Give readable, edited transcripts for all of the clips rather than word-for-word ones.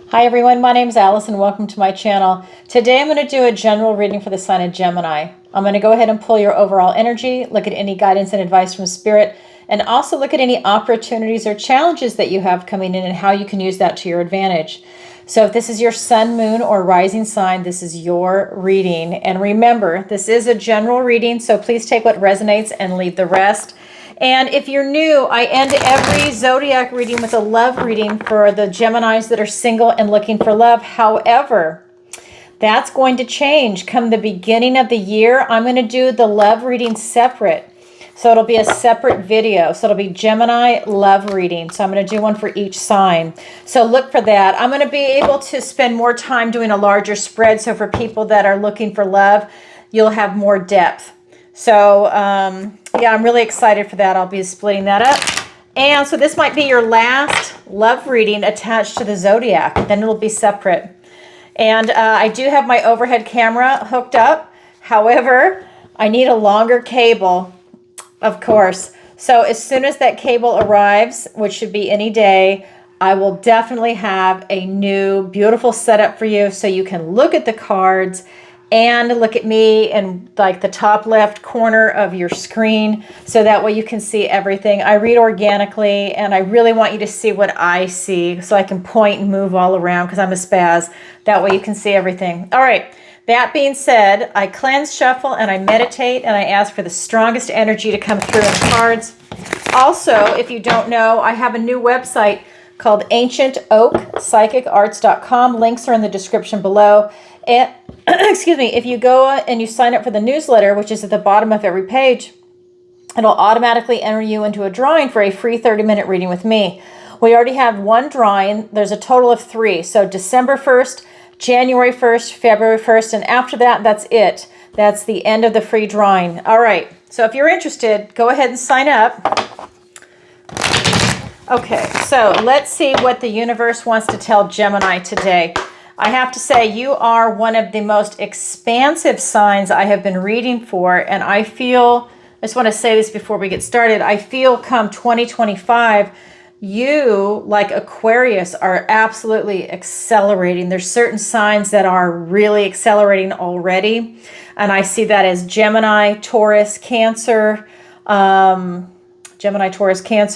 Hi everyone, my name is Alice and welcome to my channel. Today I'm going to do a general reading for the sign of Gemini. I'm going to go ahead and pull your overall energy, look at any guidance and advice from Spirit, and also look at any opportunities or challenges that you have coming in and how you can use that to your advantage. So if this is your sun, moon, or rising sign, this is your reading. And remember, this is a general reading, so please take what resonates and leave the rest. And if you're new, I end every zodiac reading with a love reading for the Geminis that are single and looking for love. However, that's going to change come the beginning of the year. I'm going to do the love reading separate. So it'll be a separate video. So it'll be Gemini love reading. So I'm going to do one for each sign. So look for that. I'm going to be able to spend more time doing a larger spread. So for people that are looking for love, you'll have more depth. So yeah, I'm really excited for that. I'll be splitting that up. And so this might be your last love reading attached to the zodiac. Then it'll be separate. And I do have my overhead camera hooked up. However, I need a longer cable, of course. So as soon as that cable arrives, which should be any day, I will definitely have a new beautiful setup for you so you can look at the cards and look at me in like the top left corner of your screen, so that way you can see everything. I read organically and I really want you to see what I see so I can point and move all around because I'm a spaz. That way you can see everything. All right, that being said, I cleanse, shuffle, and I meditate, and I ask for the strongest energy to come through in the cards. Also, if you don't know, I have a new website called ancientoakpsychicarts.com. Links are in the description below. And excuse me, if you go and you sign up for the newsletter, which is at the bottom of every page, it'll automatically enter you into a drawing for a free 30-minute reading with me. We already have one drawing. There's a total of 3. So December 1st, January 1st, February 1st, and after that, that's it. That's the end of the free drawing. All right, so if you're interested, go ahead and sign up. Okay, so let's see what the universe wants to tell Gemini today. I have to say, you are one of the most expansive signs I have been reading for, and I just want to say this before we get started, I feel come 2025, you, like Aquarius, are absolutely accelerating. There's certain signs that are really accelerating already, and I see that as Gemini, Taurus, Cancer,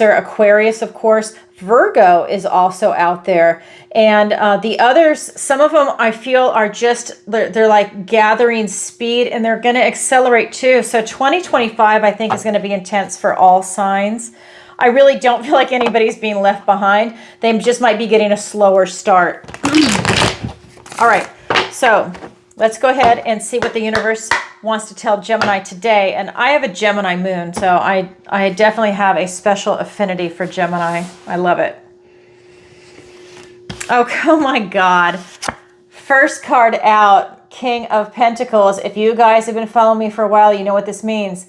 Aquarius, of course. Virgo is also out there. And the others, some of them I feel are just, they're like gathering speed, and they're going to accelerate too. So 2025, I think, is going to be intense for all signs. I really don't feel like anybody's being left behind. They just might be getting a slower start. All right, so let's go ahead and see what the universe wants to tell Gemini today. And I have a Gemini moon, so I definitely have a special affinity for Gemini. I love it. Oh my God. First card out, King of Pentacles. If you guys have been following me for a while, you know what this means.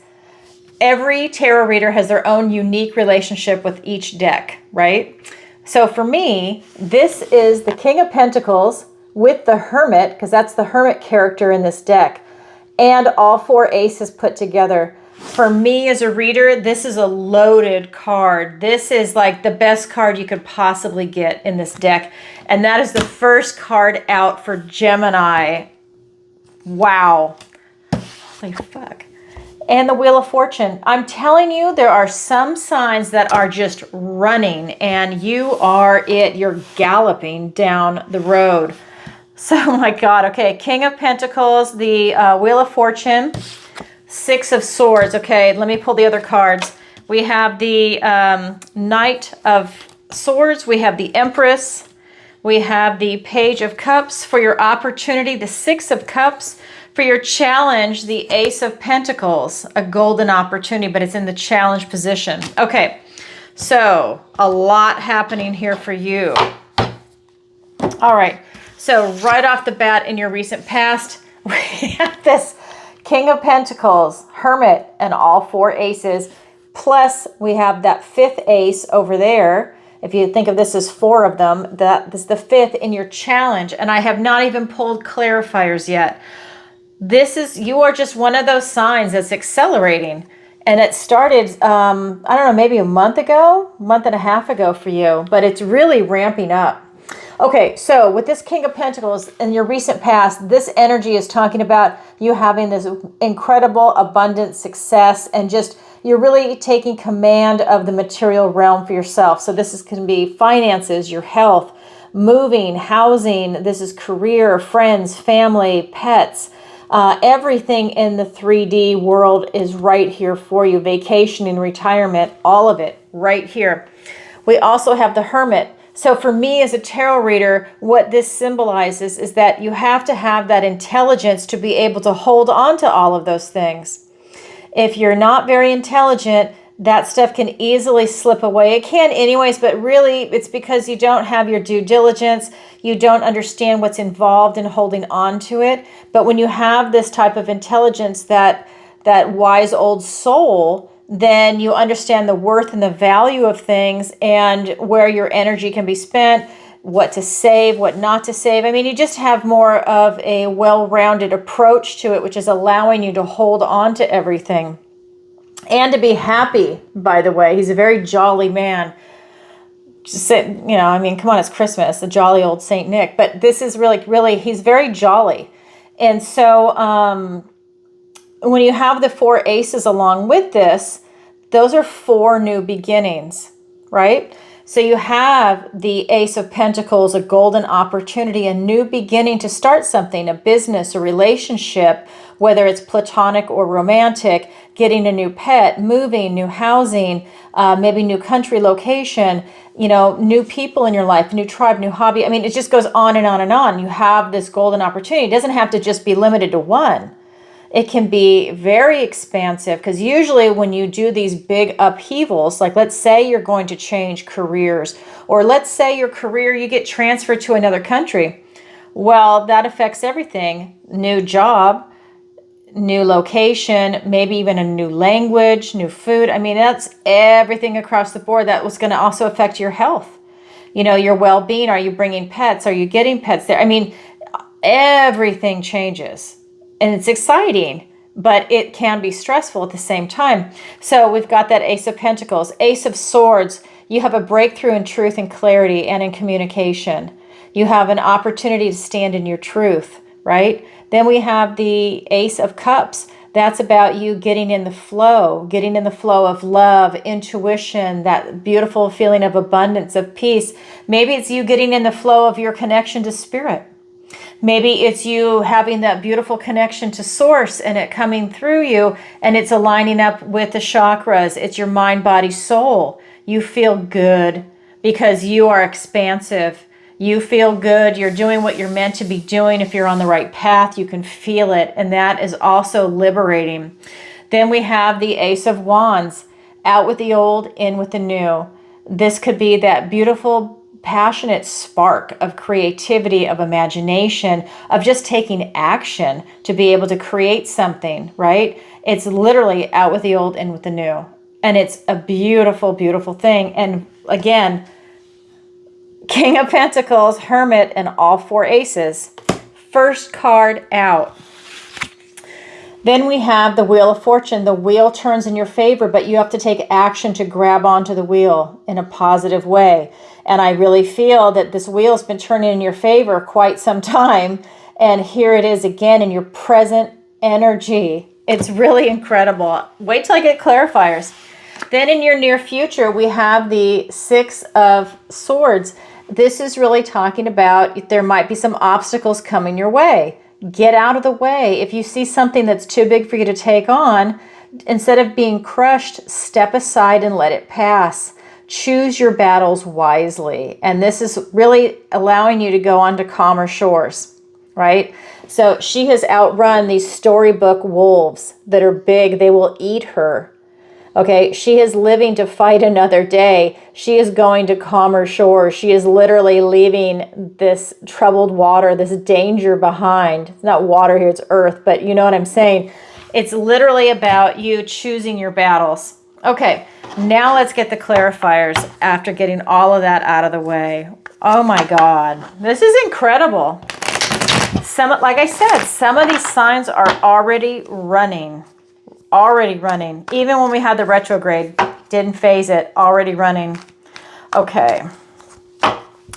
Every tarot reader has their own unique relationship with each deck, right? So for me, this is the King of Pentacles with the Hermit, because that's the Hermit character in this deck, and all 4 aces put together. For me as a reader, this is a loaded card. This is like the best card you could possibly get in this deck. And that is the first card out for Gemini. Wow. Holy fuck. And the Wheel of Fortune. I'm telling you, there are some signs that are just running, and you are it. You're galloping down the road. So, oh my God. Okay, King of Pentacles, the Wheel of Fortune, 6 of Swords. Okay, let me pull the other cards. We have the Knight of Swords. We have the Empress. We have the Page of Cups for your opportunity, the 6 of Cups. For your challenge, the Ace of Pentacles, a golden opportunity, but it's in the challenge position. Okay, so a lot happening here for you. All right. So right off the bat in your recent past, we have this King of Pentacles, Hermit, and all 4 aces. Plus we have that 5th ace over there. If you think of this as 4 of them, that is the 5th in your challenge. And I have not even pulled clarifiers yet. You are just one of those signs that's accelerating. And it started, I don't know, maybe a month and a half ago for you, but it's really ramping up. Okay, so with this King of Pentacles in your recent past, this energy is talking about you having this incredible abundant success and just you're really taking command of the material realm for yourself. So this is going to be finances, your health, moving, housing. This is career, friends, family, pets. Everything in the 3D world is right here for you. Vacationing, retirement, all of it right here. We also have the Hermit. So for me as a tarot reader, what this symbolizes is that you have to have that intelligence to be able to hold on to all of those things. If you're not very intelligent, that stuff can easily slip away. It can anyways, but really it's because you don't have your due diligence. You don't understand what's involved in holding on to it. But when you have this type of intelligence, that wise old soul, then you understand the worth and the value of things and where your energy can be spent, what to save, what not to save. I mean, you just have more of a well-rounded approach to it, which is allowing you to hold on to everything and to be happy, by the way. He's a very jolly man. Just, I mean, come on, it's Christmas, the jolly old Saint Nick. But this is really, he's very jolly. And so when you have the 4 aces along with this, those are 4 new beginnings, right? So you have the Ace of Pentacles, a golden opportunity, a new beginning to start something, a business, a relationship, whether it's platonic or romantic, getting a new pet, moving, new housing, maybe new country location, new people in your life, new tribe, new hobby. I mean, it just goes on and on and on. You have this golden opportunity. It doesn't have to just be limited to one. It can be very expansive because usually when you do these big upheavals, like let's say you're going to change careers, or let's say your career, you get transferred to another country. Well, that affects everything. New job, new location, maybe even a new language, new food. I mean, that's everything across the board. That was going to also affect your health. Your well-being. Are you bringing pets? Are you getting pets there? I mean, everything changes. And it's exciting, but it can be stressful at the same time. So we've got that Ace of Pentacles, Ace of Swords. You have a breakthrough in truth and clarity and in communication. You have an opportunity to stand in your truth, right? Then we have the Ace of Cups. That's about you getting in the flow of love, intuition, that beautiful feeling of abundance, of peace. Maybe it's you getting in the flow of your connection to spirit. Maybe it's you having that beautiful connection to source and it coming through you and it's aligning up with the chakras. It's your mind, body, soul. You feel good because you are expansive. You feel good. You're doing what you're meant to be doing. If you're on the right path, you can feel it. And that is also liberating. Then we have the Ace of Wands, out with the old, in with the new. This could be that beautiful passionate spark of creativity, of imagination, of just taking action to be able to create something, right? It's literally out with the old, in with the new. And it's a beautiful, beautiful thing. And again, King of Pentacles, Hermit, and all 4 aces. First card out. Then we have the Wheel of Fortune. The wheel turns in your favor, but you have to take action to grab onto the wheel in a positive way. And I really feel that this wheel has been turning in your favor quite some time. And here it is again in your present energy. It's really incredible. Wait till I get clarifiers. Then in your near future, we have the 6 of Swords. This is really talking about there might be some obstacles coming your way. Get out of the way. If you see something that's too big for you to take on, instead of being crushed, step aside and let it pass. Choose your battles wisely. And this is really allowing you to go on to calmer shores, right? So she has outrun these storybook wolves that are big. They will eat her. Okay, she is living to fight another day. She is going to calmer shores. She is literally leaving this troubled water, this danger behind. It's not water here, it's earth, but you know what I'm saying. It's literally about you choosing your battles. Okay, now let's get the clarifiers after getting all of that out of the way. Oh my God, this is incredible. Like I said, some of these signs are already running. Even when we had the retrograde, didn't phase it, already running. Okay.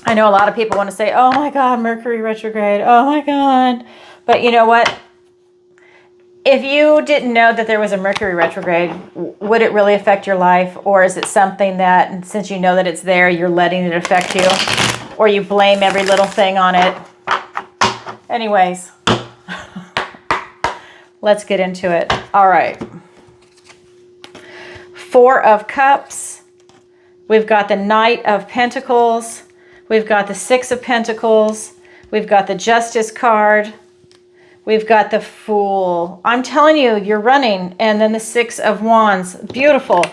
I know a lot of people want to say, oh my God, Mercury retrograde. Oh my God. But you know what? If you didn't know that there was a Mercury retrograde, would it really affect your life? Or is it something that, since you know that it's there, you're letting it affect you? Or you blame every little thing on it? Anyways, let's get into it. All right. Four of Cups. We've got the Knight of Pentacles. We've got the Six of Pentacles. We've got the Justice card. We've got the Fool. I'm telling you, you're running. And then the Six of Wands. Beautiful.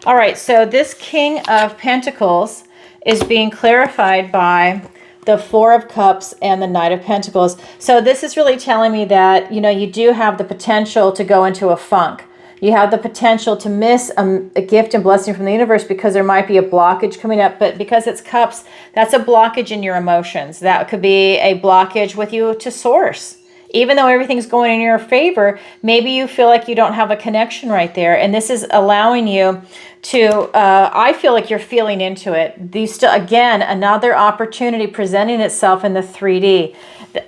All right, so this King of Pentacles is being clarified by the Four of Cups and the Knight of Pentacles. So this is really telling me that, you know, you do have the potential to go into a funk. You have the potential to miss a gift and blessing from the universe because there might be a blockage coming up. But because it's cups, that's a blockage in your emotions. That could be a blockage with you to source. Even though everything's going in your favor, maybe you feel like you don't have a connection right there. And this is allowing you to, I feel like you're feeling into it. Again, another opportunity presenting itself in the 3D.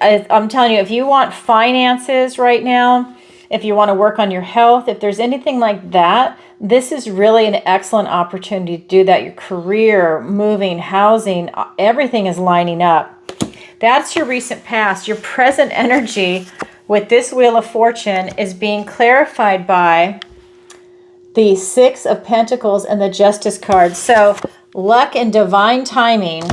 I'm telling you, if you want finances right now, if you want to work on your health, if there's anything like that, this is really an excellent opportunity to do that. Your career, moving, housing, everything is lining up. That's your recent past. Your present energy with this Wheel of Fortune is being clarified by the Six of Pentacles and the Justice card. So luck and divine timing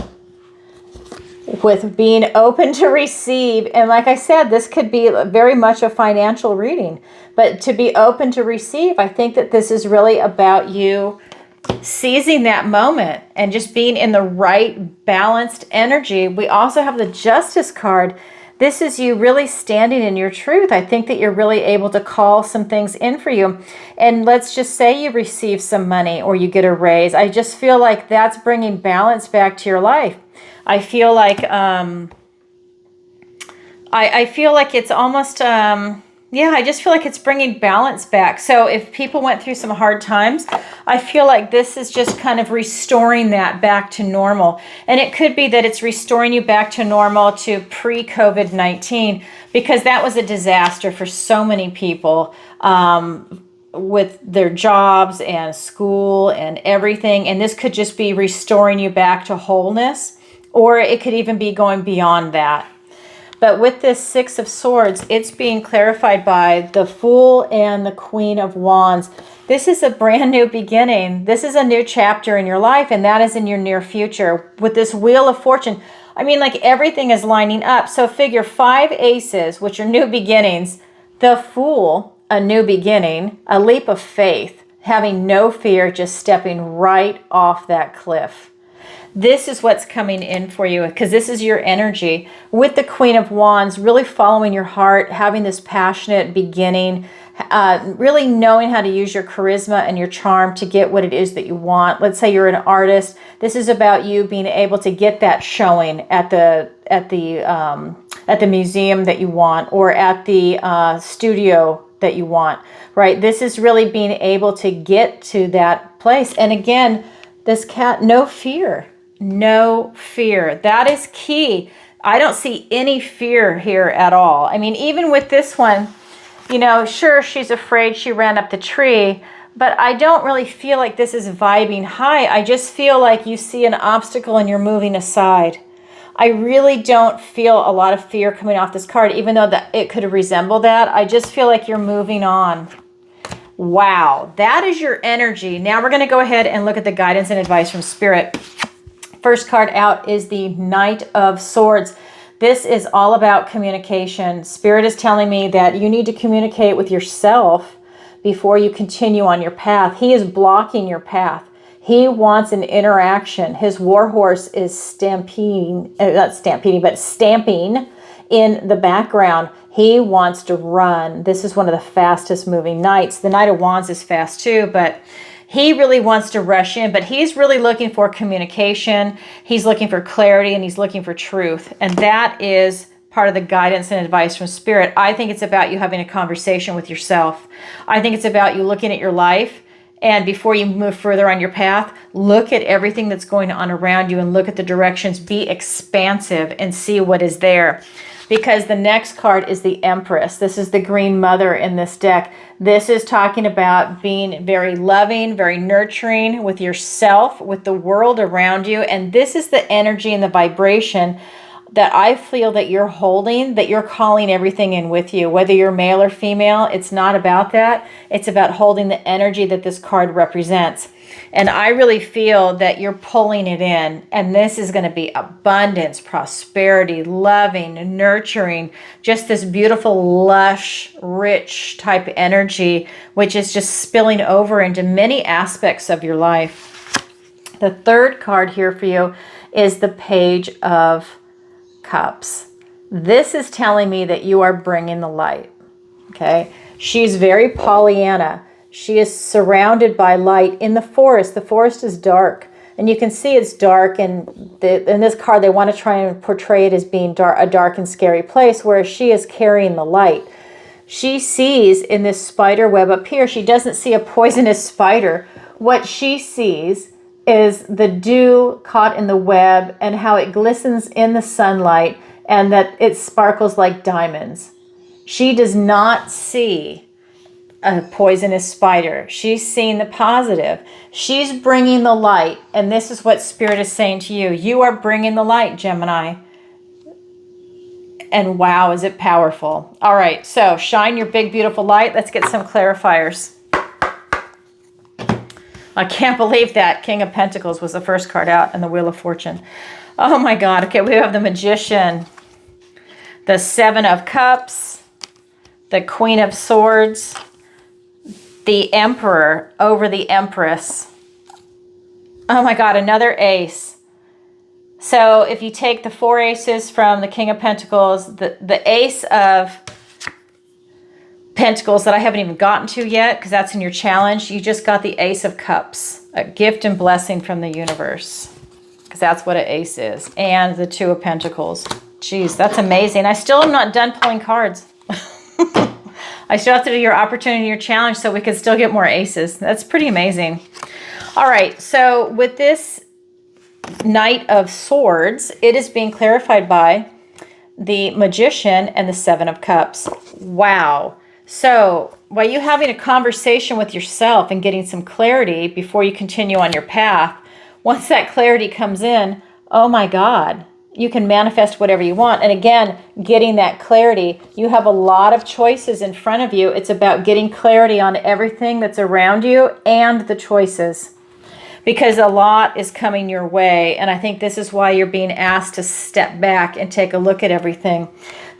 with being open to receive. And like I said, this could be very much a financial reading, but to be open to receive, I think that this is really about you seizing that moment and just being in the right balanced energy. We also have the Justice card. This is you really standing in your truth. I think that you're really able to call some things in for you. And let's just say you receive some money or you get a raise. I just feel like that's bringing balance back to your life. I feel like I feel like it's almost yeah, I just feel like it's bringing balance back. So if people went through some hard times, I feel like this is just kind of restoring that back to normal. And it could be that it's restoring you back to normal to pre-COVID-19, because that was a disaster for so many people with their jobs and school and everything. And this could just be restoring you back to wholeness, or it could even be going beyond that. But with this Six of Swords, it's being clarified by the Fool and the Queen of Wands. This is a brand new beginning. This is a new chapter in your life, and that is in your near future. With this Wheel of Fortune, I mean, like everything is lining up. So figure 5 aces, which are new beginnings. The Fool, a new beginning, a leap of faith, having no fear, just stepping right off that cliff. This is what's coming in for you, because this is your energy. With the Queen of Wands, really following your heart, having this passionate beginning, really knowing how to use your charisma and your charm to get what it is that you want. Let's say you're an artist. This is about you being able to get that showing at the museum that you want, or at the studio that you want, right? This is really being able to get to that place. And again, this cat, no fear. No fear. That is key. I don't see any fear here at all. I mean, even with this one, you know, sure, she's afraid she ran up the tree, but I don't really feel like this is vibing high. I just feel like you see an obstacle and you're moving aside. I really don't feel a lot of fear coming off this card, even though it could resemble that. I just feel like you're moving on. Wow, that is your energy. Now we're going to go ahead and look at the guidance and advice from Spirit. First card out is the Knight of Swords. This is all about communication. Spirit is telling me that you need to communicate with yourself before you continue on your path. He is blocking your path. He wants an interaction. His warhorse is stamping in the background. He wants to run. This is one of the fastest moving knights. The Knight of Wands is fast too, but he really wants to rush in, but he's really looking for communication. He's looking for clarity, and he's looking for truth. And that is part of the guidance and advice from Spirit. I think it's about you having a conversation with yourself. I think it's about you looking at your life And before you move further on your path, look at everything that's going on around you and look at the directions. Be expansive and see what is there. Because the next card is the Empress. This is the Green Mother in this deck. This is talking about being very loving, very nurturing with yourself, with the world around you. And this is the energy and the vibration that I feel that you're holding, that you're calling everything in with you. Whether you're male or female, it's not about that. It's about holding the energy that this card represents. And I really feel that you're pulling it in. And this is going to be abundance, prosperity, loving, nurturing, just this beautiful, lush, rich type energy, which is just spilling over into many aspects of your life. The third card here for you is the Page of Cups. This is telling me that you are bringing the light. Okay. She's very Pollyanna. She is surrounded by light in the forest. The forest is dark, and you can see it's dark. And in this card, they want to try and portray it as being a dark and scary place, whereas she is carrying the light. She sees in this spider web up here, she doesn't see a poisonous spider. What she sees is the dew caught in the web and how it glistens in the sunlight and that it sparkles like diamonds. She does not see a poisonous spider. She's seeing the positive. She's bringing the light. And this is what Spirit is saying to you. You are bringing the light, Gemini. And wow, is it powerful. All right, so shine your big, beautiful light. Let's get some clarifiers. I can't believe that King of Pentacles was the first card out and the Wheel of Fortune. Oh my God. Okay, we have the Magician, the Seven of Cups, the Queen of Swords, the Emperor over the Empress. Oh my God, another ace. So if you take the 4 aces from the King of Pentacles, the Ace of Pentacles that I haven't even gotten to yet, because that's in your challenge, you just got the Ace of Cups, a gift and blessing from the universe, because that's what an ace is, and the 2 of Pentacles. Jeez, that's amazing. I still am not done pulling cards. I still have to do your opportunity, your challenge, so we can still get more aces. That's pretty amazing. All right, so with this Knight of Swords, it is being clarified by the Magician and the Seven of Cups. Wow. So while you're having a conversation with yourself and getting some clarity before you continue on your path, once that clarity comes in, oh my God, you can manifest whatever you want. And again, getting that clarity, you have a lot of choices in front of you. It's about getting clarity on everything that's around you and the choices, because a lot is coming your way. And I think this is why you're being asked to step back and take a look at everything.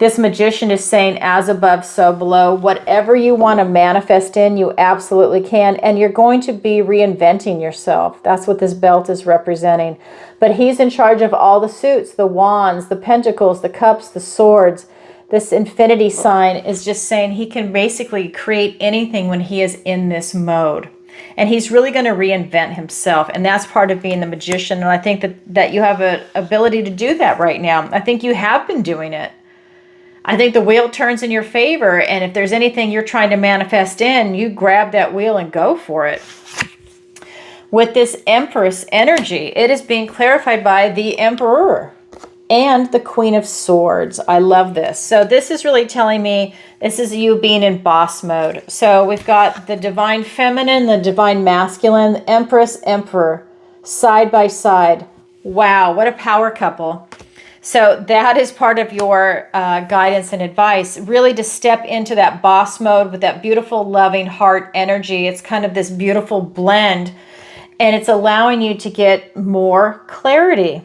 This Magician is saying, as above, so below. Whatever you want to manifest in, you absolutely can. And you're going to be reinventing yourself. That's what this belt is representing. But he's in charge of all the suits, the wands, the pentacles, the cups, the swords. This infinity sign is just saying he can basically create anything when he is in this mode. And he's really going to reinvent himself. And that's part of being the Magician. And I think that you have an ability to do that right now. I think you have been doing it. I think the wheel turns in your favor. And if there's anything you're trying to manifest in, you grab that wheel and go for it. With this Empress energy, it is being clarified by the Emperor and the Queen of Swords. I love this. So this is really telling me this is you being in boss mode. So we've got the Divine Feminine, the Divine Masculine, the Empress, Emperor, side by side. Wow, what a power couple. So that is part of your guidance and advice, really to step into that boss mode with that beautiful, loving heart energy. It's kind of this beautiful blend, and it's allowing you to get more clarity.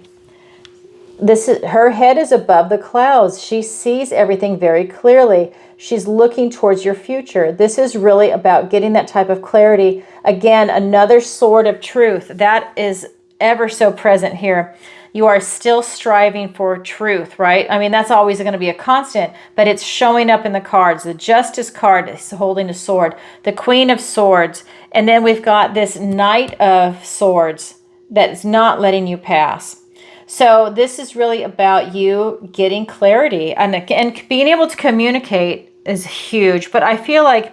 Her head is above the clouds. She sees everything very clearly. She's looking towards your future. This is really about getting that type of clarity. Again, another sword of truth. That is ever so present here. You are still striving for truth, right? I mean, that's always going to be a constant, but it's showing up in the cards. The Justice card is holding a sword. The Queen of Swords. And then we've got this Knight of Swords that's not letting you pass. So this is really about you getting clarity and being able to communicate is huge. But I feel like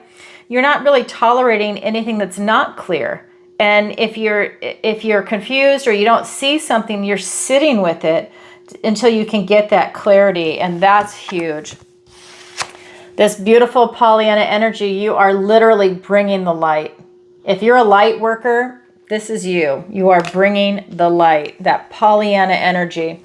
you're not really tolerating anything that's not clear. And if you're confused or you don't see something, you're sitting with it until you can get that clarity, and that's huge. This beautiful Pollyanna energy, you are literally bringing the light. If you're a light worker, this is you. You are bringing the light, that Pollyanna energy.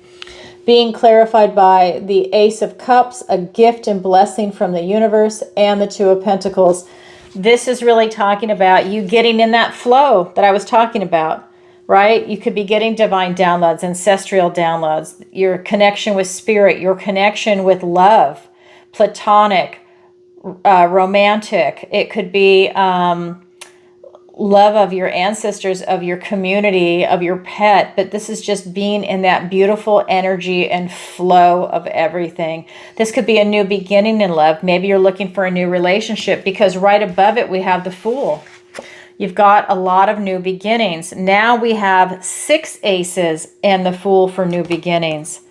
Being clarified by the Ace of Cups, a gift and blessing from the universe, and the Two of Pentacles. This is really talking about you getting in that flow that I was talking about, right? You could be getting divine downloads, ancestral downloads, your connection with spirit, your connection with love, platonic, romantic. It could be love of your ancestors, of your community, of your pet, but this is just being in that beautiful energy and flow of everything. This could be a new beginning in love. Maybe you're looking for a new relationship, because right above it we have the Fool. You've got a lot of new beginnings. Now we have 6 aces and the Fool for new beginnings.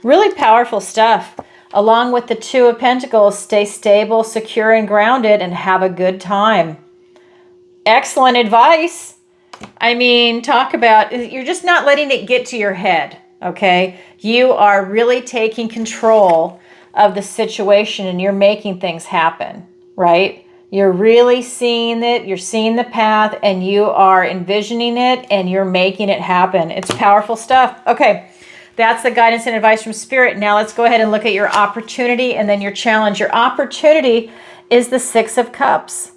Really powerful stuff. Along with the Two of Pentacles, stay stable, secure, and grounded, and have a good time. Excellent advice. I mean, talk about, you're just not letting it get to your head, okay? You are really taking control of the situation, and you're making things happen, right? You're really seeing it, you're seeing the path, and you are envisioning it, and you're making it happen. It's powerful stuff. Okay, that's the guidance and advice from Spirit. Now let's go ahead and look at your opportunity and then your challenge. Your opportunity is the Six of Cups.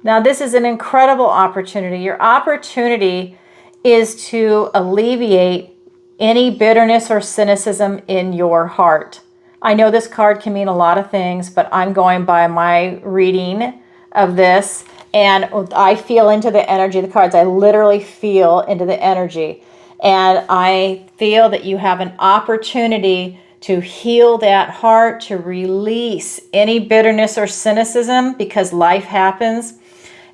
Now, this is an incredible opportunity. Your opportunity is to alleviate any bitterness or cynicism in your heart. I know this card can mean a lot of things, but I'm going by my reading of this, and I feel into the energy of the cards. I literally feel into the energy, and I feel that you have an opportunity to heal that heart, to release any bitterness or cynicism, because life happens.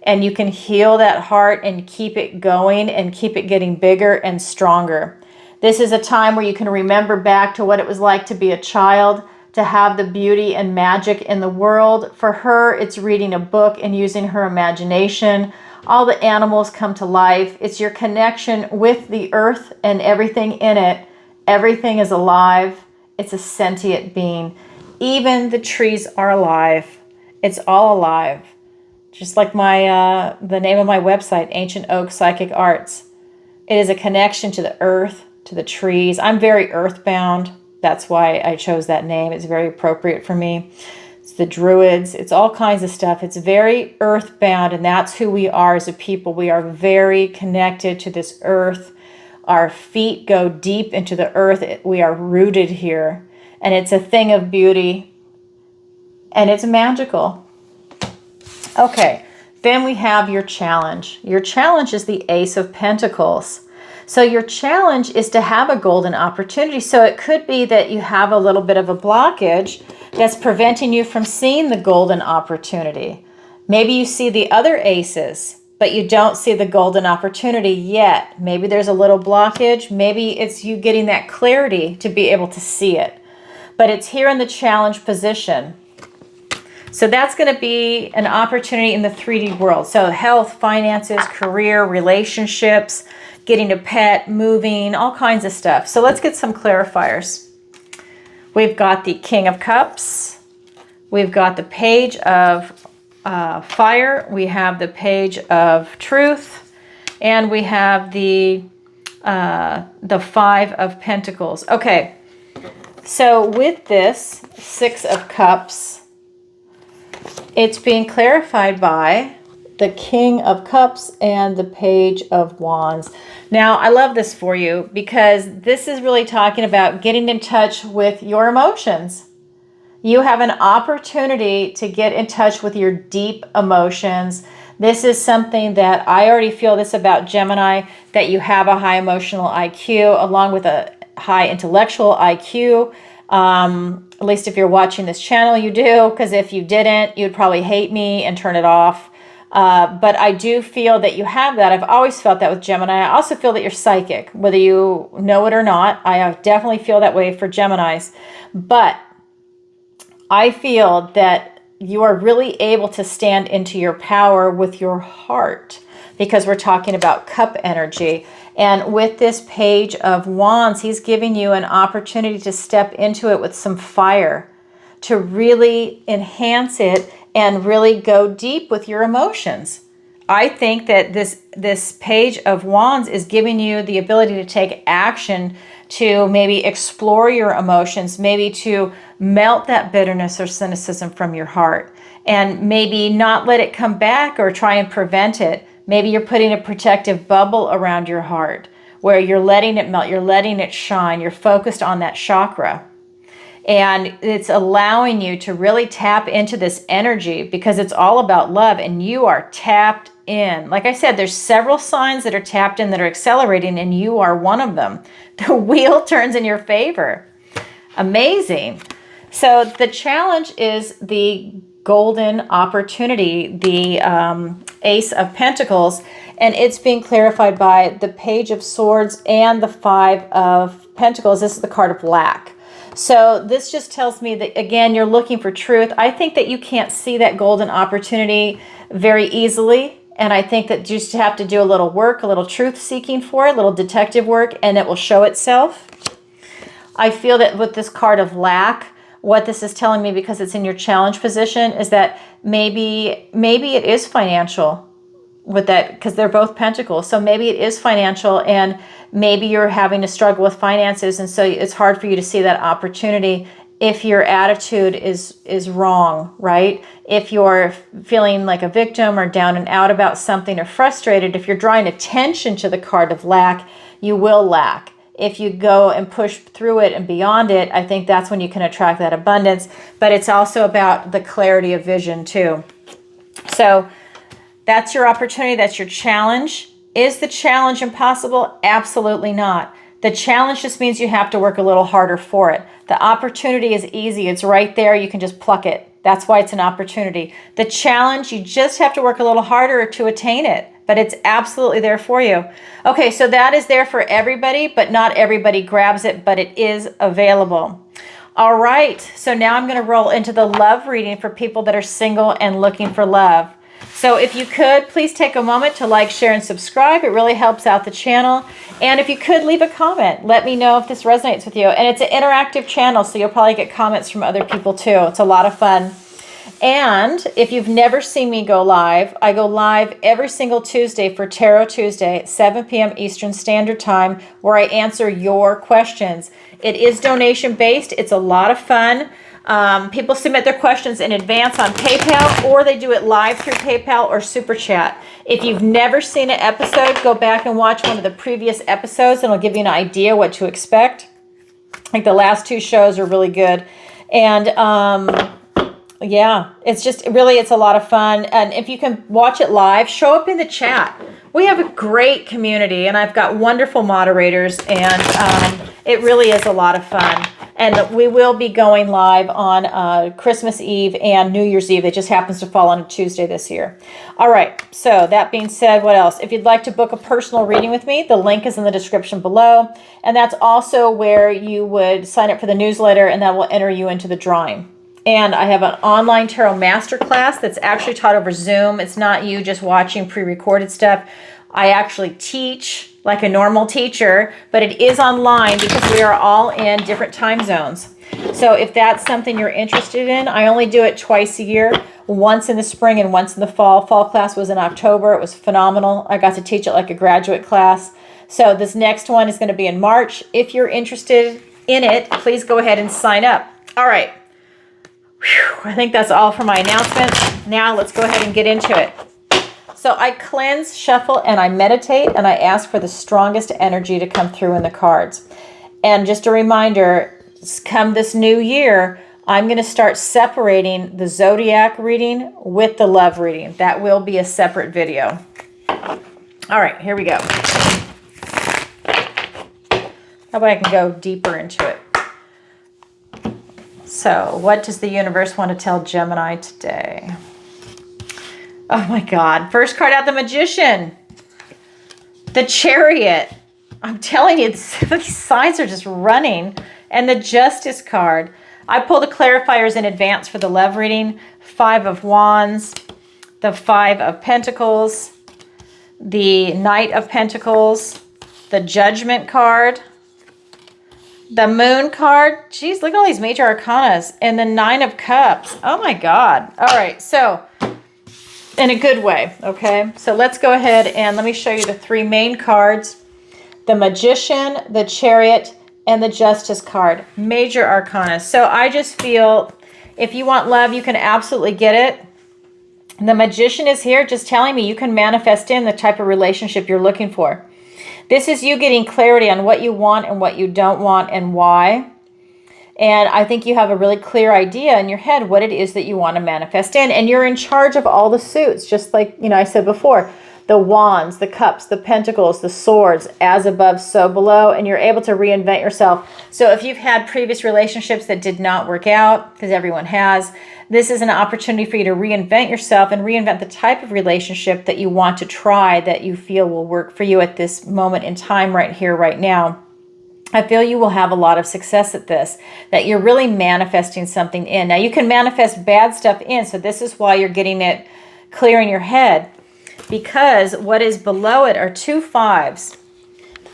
And you can heal that heart and keep it going and keep it getting bigger and stronger. This is a time where you can remember back to what it was like to be a child, to have the beauty and magic in the world. For her, it's reading a book and using her imagination. All the animals come to life. It's your connection with the earth and everything in it. Everything is alive. It's a sentient being. Even the trees are alive. It's all alive. Just like my the name of my website, Ancient Oak Psychic Arts. It is a connection to the earth, to the trees. I'm very earthbound. That's why I chose that name. It's very appropriate for me. It's the druids. It's all kinds of stuff. It's very earthbound, and that's who we are as a people. We are very connected to this earth. Our feet go deep into the earth. We are rooted here, and it's a thing of beauty, and it's magical. Okay, then we have your challenge. Your challenge is the Ace of Pentacles. So your challenge is to have a golden opportunity. So it could be that you have a little bit of a blockage that's preventing you from seeing the golden opportunity. Maybe you see the other aces, but you don't see the golden opportunity yet. Maybe there's a little blockage. Maybe it's you getting that clarity to be able to see it. But it's here in the challenge position. So that's going to be an opportunity in the 3D world. So health, finances, career, relationships, getting a pet, moving, all kinds of stuff. So let's get some clarifiers. We've got the King of Cups. We've got the Page of Fire. We have the Page of Truth. And we have the 5 of Pentacles. Okay, so with this 6 of Cups, it's being clarified by the King of Cups and the Page of Wands. Now, I love this for you because this is really talking about getting in touch with your emotions. You have an opportunity to get in touch with your deep emotions. This is something that I already feel this about Gemini, that you have a high emotional IQ along with a high intellectual IQ. At least if you're watching this channel, you do, because if you didn't, you'd probably hate me and turn it off. But I do feel that you have that. I've always felt that with Gemini. I also feel that you're psychic, whether you know it or not. I definitely feel that way for Geminis. But I feel that you are really able to stand into your power with your heart, because we're talking about cup energy. And with this Page of Wands, he's giving you an opportunity to step into it with some fire, to really enhance it and really go deep with your emotions. I think that this Page of Wands is giving you the ability to take action, to maybe explore your emotions, maybe to melt that bitterness or cynicism from your heart, and maybe not let it come back or try and prevent it. Maybe you're putting a protective bubble around your heart where you're letting it melt, you're letting it shine, you're focused on that chakra. And it's allowing you to really tap into this energy, because it's all about love and you are tapped in. Like I said, there's several signs that are tapped in that are accelerating, and you are one of them. The wheel turns in your favor. Amazing. So the challenge is the golden opportunity, the Ace of Pentacles, and it's being clarified by the Page of Swords and the Five of Pentacles. This is the card of lack. So this just tells me that, again, you're looking for truth. I think that you can't see that golden opportunity very easily. And I think that you just have to do a little work, a little truth seeking for it, a little detective work, and it will show itself. I feel that with this card of lack, what this is telling me, because it's in your challenge position, is that maybe it is financial with that, because they're both pentacles. So maybe it is financial, and maybe you're having to struggle with finances, and so it's hard for you to see that opportunity if your attitude is wrong, right? If you're feeling like a victim or down and out about something or frustrated, if you're drawing attention to the card of lack, you will lack. If you go and push through it and beyond it, I think that's when you can attract that abundance. But it's also about the clarity of vision too. So that's your opportunity. That's your challenge. Is the challenge impossible? Absolutely not. The challenge just means you have to work a little harder for it. The opportunity is easy. It's right there. You can just pluck it. That's why it's an opportunity. The challenge, you just have to work a little harder to attain it, but it's absolutely there for you. Okay, so that is there for everybody, but not everybody grabs it, but it is available. All right, so now I'm going to roll into the love reading for people that are single and looking for love. So if you could, please take a moment to like, share, and subscribe. It really helps out the channel. And if you could, leave a comment. Let me know if this resonates with you. And it's an interactive channel, so you'll probably get comments from other people too. It's a lot of fun. And if you've never seen me go live, I go live every single Tuesday for Tarot Tuesday at 7 p.m. Eastern Standard Time, where I answer your questions. It is donation-based. It's a lot of fun. People submit their questions in advance on PayPal, or they do it live through PayPal or Super Chat. If you've never seen an episode, go back and watch one of the previous episodes, and it'll give you an idea what to expect. I think the last two shows are really good. And yeah, it's a lot of fun. And if you can watch it live, show up in the chat. We have a great community, and I've got wonderful moderators, and it really is a lot of fun. And we will be going live on Christmas Eve and New Year's Eve. It just happens to fall on a Tuesday this year. All right, so that being said, what else? If you'd like to book a personal reading with me, the link is in the description below. And that's also where you would sign up for the newsletter, and that will enter you into the drawing. And I have an online tarot masterclass that's actually taught over Zoom. It's not you just watching pre-recorded stuff. I actually teach like a normal teacher, but it is online because we are all in different time zones. So if that's something you're interested in, I only do it twice a year, once in the spring and once in the fall. Fall class was in October. It was phenomenal. I got to teach it like a graduate class. So this next one is going to be in March. If you're interested in it, please go ahead and sign up. All right. Whew, I think that's all for my announcements. Now let's go ahead and get into it. So I cleanse, shuffle, and I meditate, and I ask for the strongest energy to come through in the cards. And just a reminder, come this new year, I'm going to start separating the zodiac reading with the love reading. That will be a separate video. All right, here we go. How about I can go deeper into it? So what does the universe want to tell Gemini today? Oh my God. First card out, the Magician. The Chariot. I'm telling you, these signs are just running. And the Justice card. I pulled the clarifiers in advance for the love reading. 5 of Wands, the 5 of Pentacles, the Knight of Pentacles, the Judgment card, the Moon card. Jeez, look at all these major arcanas. And the 9 of Cups. Oh my God. All right, so in a good way, okay? So let's go ahead and let me show you the 3 main cards. The Magician, the Chariot, and the Justice card. Major arcana. So I just feel if you want love, you can absolutely get it. The Magician is here just telling me you can manifest in the type of relationship you're looking for. This is you getting clarity on what you want and what you don't want and why. And I think you have a really clear idea in your head what it is that you want to manifest in. And you're in charge of all the suits, just like, I said before. The Wands, the Cups, the Pentacles, the Swords, as above, so below, and you're able to reinvent yourself. So if you've had previous relationships that did not work out, because everyone has, this is an opportunity for you to reinvent yourself and reinvent the type of relationship that you want to try, that you feel will work for you at this moment in time right here, right now. I feel you will have a lot of success at this, that you're really manifesting something in. Now, you can manifest bad stuff in, so this is why you're getting it clear in your head. Because what is below it are 2 5s.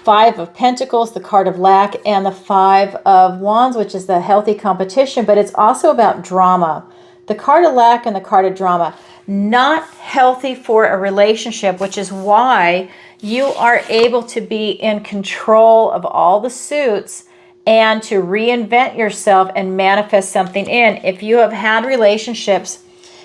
5 of Pentacles, the card of lack, and the 5 of Wands, which is the healthy competition, but it's also about drama. The card of lack and the card of drama. Not healthy for a relationship, which is why you are able to be in control of all the suits and to reinvent yourself and manifest something in. If you have had relationships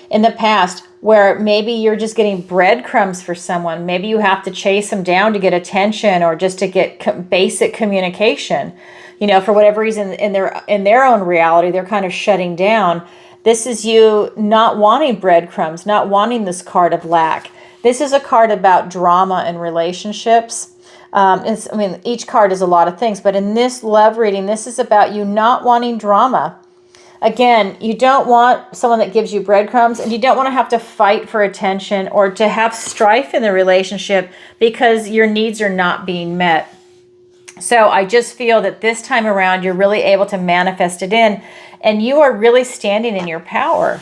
in the past where maybe you're just getting breadcrumbs for someone. Maybe you have to chase them down to get attention or just to get basic communication. For whatever reason in their own reality, they're kind of shutting down. This is you not wanting breadcrumbs, not wanting this card of lack. This is a card about drama and relationships. Each card is a lot of things, but in this love reading, this is about you not wanting drama. Again, you don't want someone that gives you breadcrumbs, and you don't want to have to fight for attention or to have strife in the relationship because your needs are not being met. So I just feel that this time around, you're really able to manifest it in, and you are really standing in your power.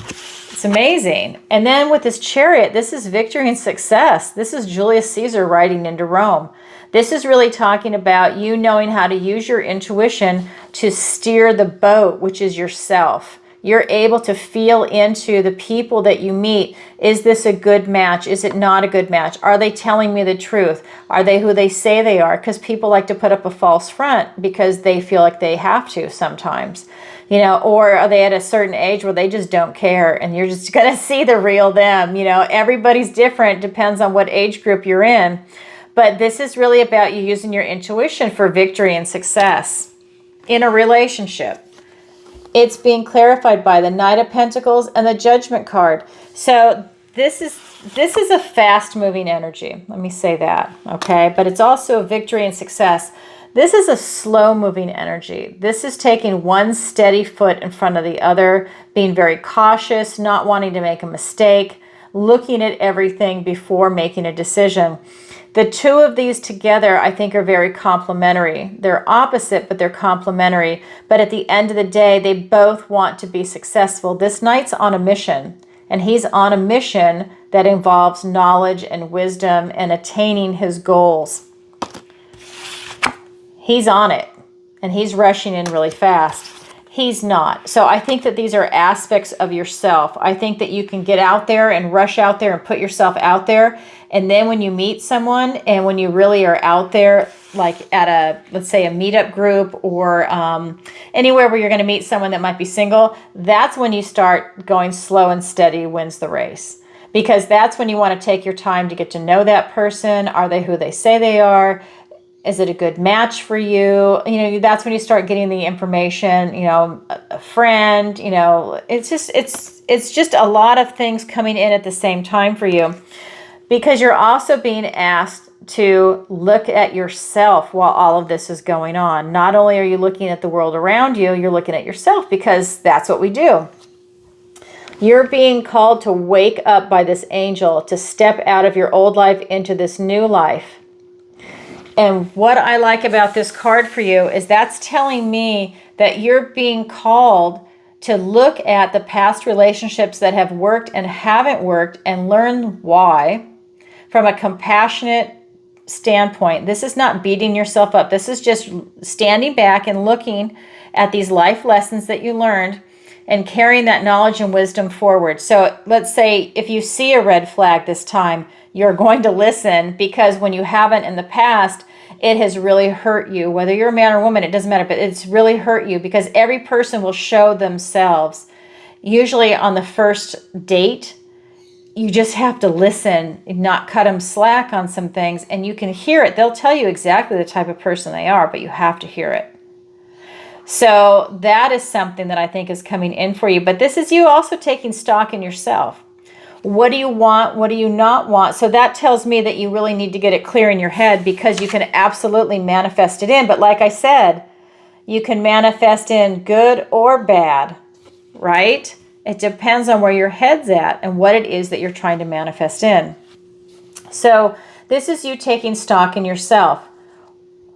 It's amazing. And then with this Chariot, this is victory and success. This is Julius Caesar riding into Rome. This is really talking about you knowing how to use your intuition to steer the boat, which is yourself. You're able to feel into the people that you meet. Is this a good match? Is it not a good match? Are they telling me the truth? Are they who they say they are? Because people like to put up a false front because they feel like they have to sometimes. Or are they at a certain age where they just don't care and you're just going to see the real them? Everybody's different, depends on what age group you're in. But this is really about you using your intuition for victory and success in a relationship. It's being clarified by the Knight of Pentacles and the Judgment card. So this is a fast-moving energy. Let me say that, okay? But it's also victory and success. This is a slow-moving energy. This is taking one steady foot in front of the other, being very cautious, not wanting to make a mistake, looking at everything before making a decision. The two of these together, I think, are very complementary. They're opposite, but they're complementary. But at the end of the day, they both want to be successful. This Knight's on a mission, and he's on a mission that involves knowledge and wisdom and attaining his goals. He's on it, and he's rushing in really fast. He's not. So I think that these are aspects of yourself. I think that you can get out there and rush out there and put yourself out there. And then when you meet someone and when you really are out there, like at let's say a meetup group or anywhere where you're going to meet someone that might be single, that's when you start going slow and steady wins the race. Because that's when you want to take your time to get to know that person. Are they who they say they are? Is it a good match for you? That's when you start getting the information, a friend, it's just a lot of things coming in at the same time for you, because you're also being asked to look at yourself while all of this is going on. Not only are you looking at the world around you, you're looking at yourself, because that's what we do. You're being called to wake up by this angel, to step out of your old life into this new life. And what I like about this card for you is that's telling me that you're being called to look at the past relationships that have worked and haven't worked and learn why from a compassionate standpoint. This is not beating yourself up. This is just standing back and looking at these life lessons that you learned and carrying that knowledge and wisdom forward. So let's say if you see a red flag this time, you're going to listen, because when you haven't in the past, it has really hurt you. Whether you're a man or woman, it doesn't matter, but it's really hurt you, because every person will show themselves. Usually on the first date, you just have to listen, not cut them slack on some things, and you can hear it. They'll tell you exactly the type of person they are, but you have to hear it. So that is something that I think is coming in for you. But this is you also taking stock in yourself. What do you want? What do you not want? So that tells me that you really need to get it clear in your head, because you can absolutely manifest it in. But like I said, you can manifest in good or bad, right? It depends on where your head's at and what it is that you're trying to manifest in. So this is you taking stock in yourself.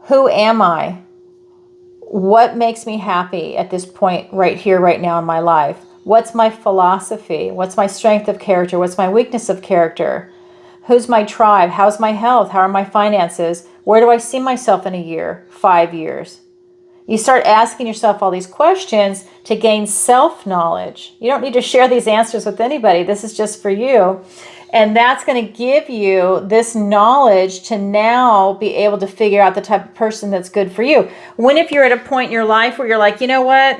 Who am I? What makes me happy at this point right here, right now in my life? What's my philosophy? What's my strength of character? What's my weakness of character? Who's my tribe? How's my health? How are my finances? Where do I see myself in a year, 5 years? You start asking yourself all these questions to gain self-knowledge. You don't need to share these answers with anybody. This is just for you. And that's going to give you this knowledge to now be able to figure out the type of person that's good for you. When if you're at a point in your life where you're like, you know what?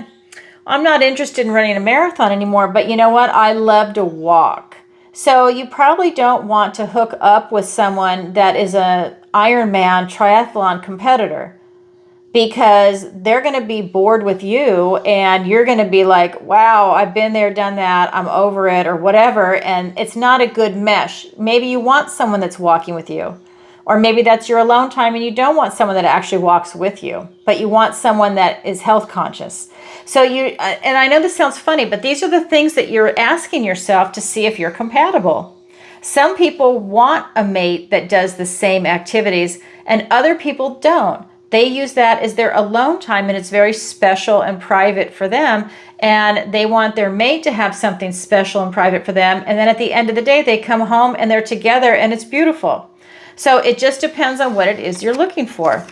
I'm not interested in running a marathon anymore, but you know what? I love to walk. So you probably don't want to hook up with someone that is an Ironman triathlon competitor, because they're going to be bored with you and you're going to be like, wow, I've been there, done that, I'm over it, or whatever. And it's not a good mesh. Maybe you want someone that's walking with you, or maybe that's your alone time and you don't want someone that actually walks with you, but you want someone that is health conscious. So and I know this sounds funny, but these are the things that you're asking yourself to see if you're compatible. Some people want a mate that does the same activities and other people don't. They use that as their alone time, and it's very special and private for them. And they want their mate to have something special and private for them. And then at the end of the day, they come home and they're together and it's beautiful. So it just depends on what it is you're looking for.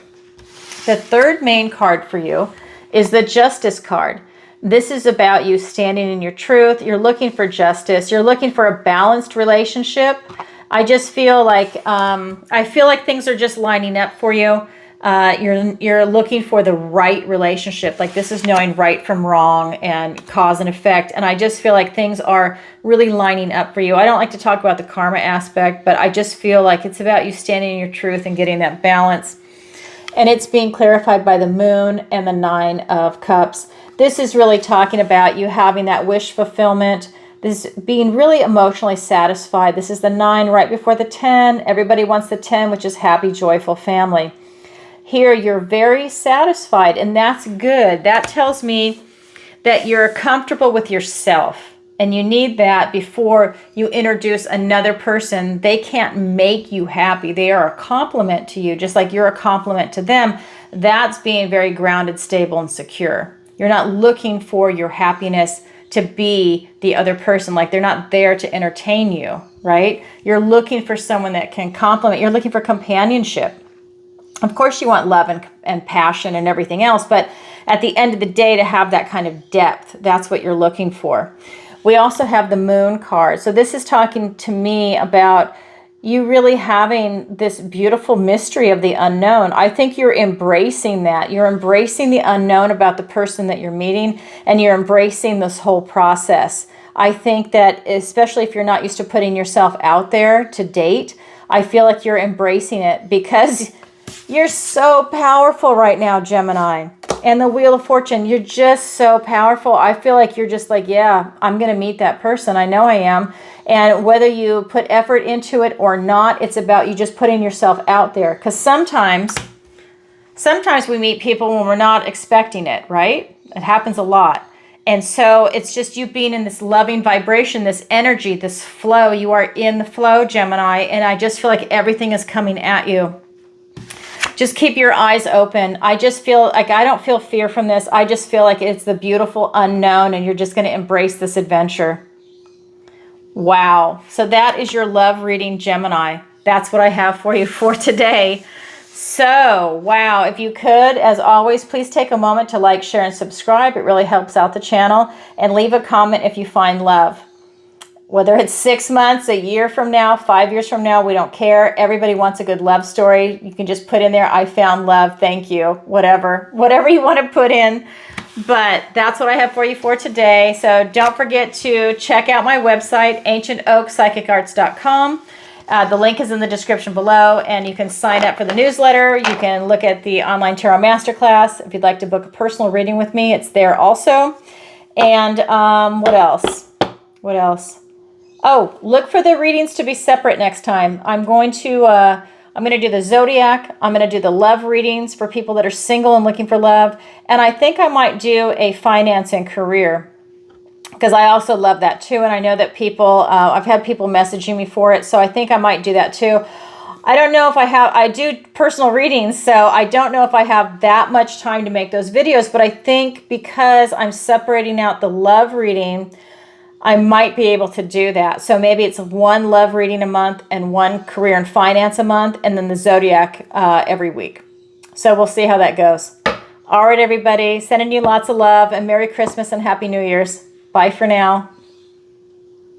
The third main card for you is the Justice card. This is about you standing in your truth. You're looking for justice. You're looking for a balanced relationship. I just feel like, things are just lining up for you. You're looking for the right relationship. Like, this is knowing right from wrong and cause and effect. And I just feel like things are really lining up for you. I don't like to talk about the karma aspect, but I just feel like it's about you standing in your truth and getting that balance. And it's being clarified by the Moon and the 9 of Cups. This is really talking about you having that wish fulfillment. This being really emotionally satisfied. This is the 9 right before the 10. Everybody wants the 10, which is happy, joyful family. Here, you're very satisfied, and that's good. That tells me that you're comfortable with yourself, and you need that before you introduce another person. They can't make you happy. They are a compliment to you, just like you're a compliment to them. That's being very grounded, stable, and secure. You're not looking for your happiness to be the other person. Like, they're not there to entertain you, right? You're looking for someone that can compliment. You're looking for companionship. Of course, you want love and passion and everything else, but at the end of the day, to have that kind of depth, that's what you're looking for. We also have the Moon card. So this is talking to me about you really having this beautiful mystery of the unknown. I think you're embracing that. You're embracing the unknown about the person that you're meeting, and you're embracing this whole process. I think that, especially if you're not used to putting yourself out there to date, I feel like you're embracing it, because you're so powerful right now, Gemini. And the Wheel of Fortune, you're just so powerful. I feel like you're just like, yeah, I'm going to meet that person. I know I am. And whether you put effort into it or not, it's about you just putting yourself out there. Because sometimes we meet people when we're not expecting it, right? It happens a lot. And so it's just you being in this loving vibration, this energy, this flow. You are in the flow, Gemini. And I just feel like everything is coming at you. Just keep your eyes open. I just feel like I don't feel fear from this. I just feel like it's the beautiful unknown and you're just going to embrace this adventure. Wow. So that is your love reading, Gemini. That's what I have for you for today. So, wow. If you could, as always, please take a moment to like, share, and subscribe. It really helps out the channel. And leave a comment if you find love. Whether it's 6 months, a year from now, 5 years from now, we don't care. Everybody wants a good love story. You can just put in there, I found love, thank you, whatever you want to put in. But that's what I have for you for today. So don't forget to check out my website, ancientoakpsychicarts.com. The link is in the description below, and you can sign up for the newsletter. You can look at the online tarot masterclass. If you'd like to book a personal reading with me, it's there also. And what else? What else? Oh, look for the readings to be separate next time. I'm going to do the zodiac. I'm going to do the love readings for people that are single and looking for love. And I think I might do a finance and career, because I also love that too. And I know that people, I've had people messaging me for it. So I think I might do that too. I don't know if I do personal readings, so I don't know if I have that much time to make those videos. But I think because I'm separating out the love reading, I might be able to do that. So maybe it's one love reading a month and one career and finance a month, and then the zodiac every week. So we'll see how that goes. All right, everybody, sending you lots of love, and Merry Christmas and Happy New Year's. Bye for now.